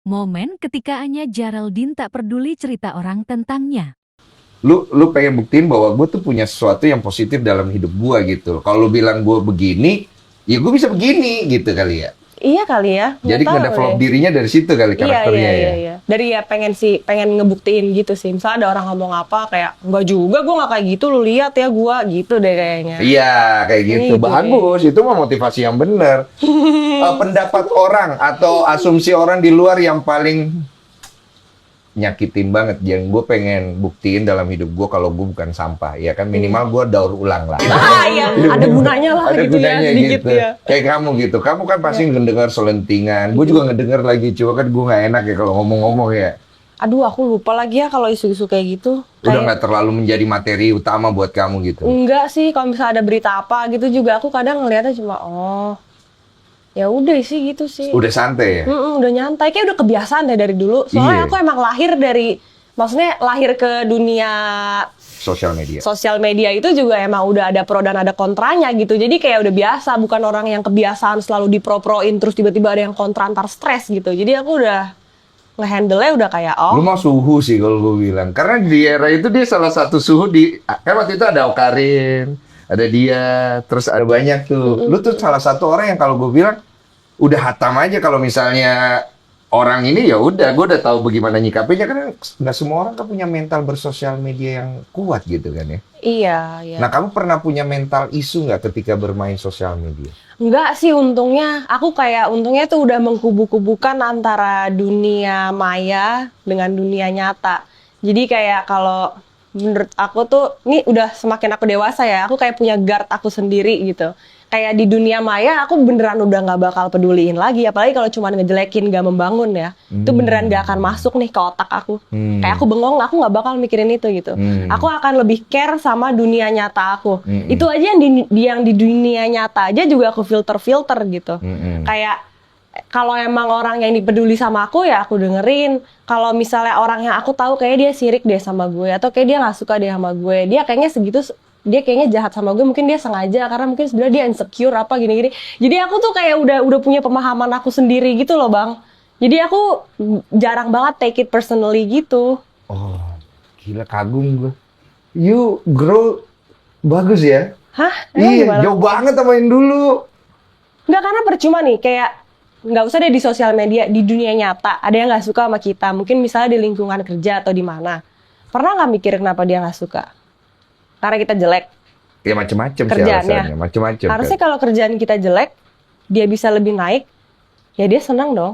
Momen ketika Anya Geraldine tak peduli cerita orang tentangnya. Lu pengen buktiin bahwa gue tuh punya sesuatu yang positif dalam hidup gue gitu. Kalau lu bilang gue begini, ya gue bisa begini gitu kali ya. Iya kali ya. Jadi ngedevelop dirinya dari situ kali karakternya ya. Iya. Dari ya pengen ngebuktiin gitu sih. Misalnya ada orang ngomong apa kayak enggak juga, gue nggak kayak gitu, lu lihat ya gue gitu deh kayaknya. Iya kayak gitu. Gitu Bagus. Itu mah motivasi yang benar. Pendapat orang atau asumsi orang di luar yang paling nyakitin banget, yang gue pengen buktiin dalam hidup gue kalau gue bukan sampah, ya kan minimal gue daur ulang lah. Iya, ada gunanya lah Ada gitu gunanya ya, sedikit gitu. ya. Kayak kamu gitu, kamu kan pasti ngedengar selentingan, gue juga ngedengar lagi, cuma kan gue nggak enak ya kalau ngomong-ngomong ya. Aduh, aku lupa lagi ya kalau isu-isu kayak gitu. Udah nggak terlalu menjadi materi utama buat kamu gitu. Enggak sih, kalau misalnya ada berita apa gitu juga aku kadang ngeliatnya cuma ya udah sih gitu sih. Udah santai ya? Udah nyantai, kayak udah kebiasaan deh dari dulu. Soalnya Iya. aku emang maksudnya lahir ke dunia Sosial media. itu juga emang udah ada pro dan ada kontranya gitu. Jadi kayak udah biasa, bukan orang yang kebiasaan selalu dipro-proin terus tiba-tiba ada yang kontra antar stres gitu. Jadi aku udah nge-handle-nya udah kayak Lu mau suhu sih kalau gue bilang. Karena di era itu dia salah satu suhu kan waktu itu ada Okarin, ada dia, terus ada banyak tuh. Lu tuh salah satu orang yang kalau gue bilang udah hatam aja kalau misalnya orang ini ya udah, gue udah tahu bagaimana nyikapinya, karena nggak semua orang kan punya mental bersosial media yang kuat gitu kan ya. iya. Nah, kamu pernah punya mental isu nggak ketika bermain sosial media? Enggak sih untungnya, untungnya tuh udah mengkubu-kubukan antara dunia maya dengan dunia nyata. Jadi kayak kalau menurut aku tuh, ini udah semakin aku dewasa ya, aku kayak punya guard aku sendiri gitu. Kayak di dunia maya aku beneran udah nggak bakal peduliin lagi, apalagi kalau cuma ngejelekin gak membangun ya. Itu beneran gak akan masuk nih ke otak aku. Kayak aku bengong, aku nggak bakal mikirin itu gitu. Aku akan lebih care sama dunia nyata aku. Itu aja yang di dunia nyata aja juga aku filter gitu. Kayak kalau emang orang yang dipeduli sama aku ya aku dengerin. Kalau misalnya orang yang aku tahu kayak dia sirik deh sama gue, atau kayak dia nggak suka deh sama gue, dia kayaknya jahat sama gue, mungkin dia sengaja karena mungkin sebenarnya dia insecure apa gini-gini. Jadi aku tuh kayak udah punya pemahaman aku sendiri gitu loh bang. Jadi aku jarang banget take it personally gitu. Oh, gila, kagum gue. You grow bagus ya? Hah? Emang Iya, gimana? jauh banget sama yang dulu. Nggak, karena percuma nih, kayak nggak usah deh di sosial media, di dunia nyata ada yang nggak suka sama kita, mungkin misalnya di lingkungan kerja atau di mana. Pernah nggak mikir kenapa dia nggak suka? Karena kita jelek Ya macem-macem sih kerjaannya. alasannya, macem-macem. Harusnya kalau kerjaan kita jelek, dia bisa lebih naik, ya dia senang dong.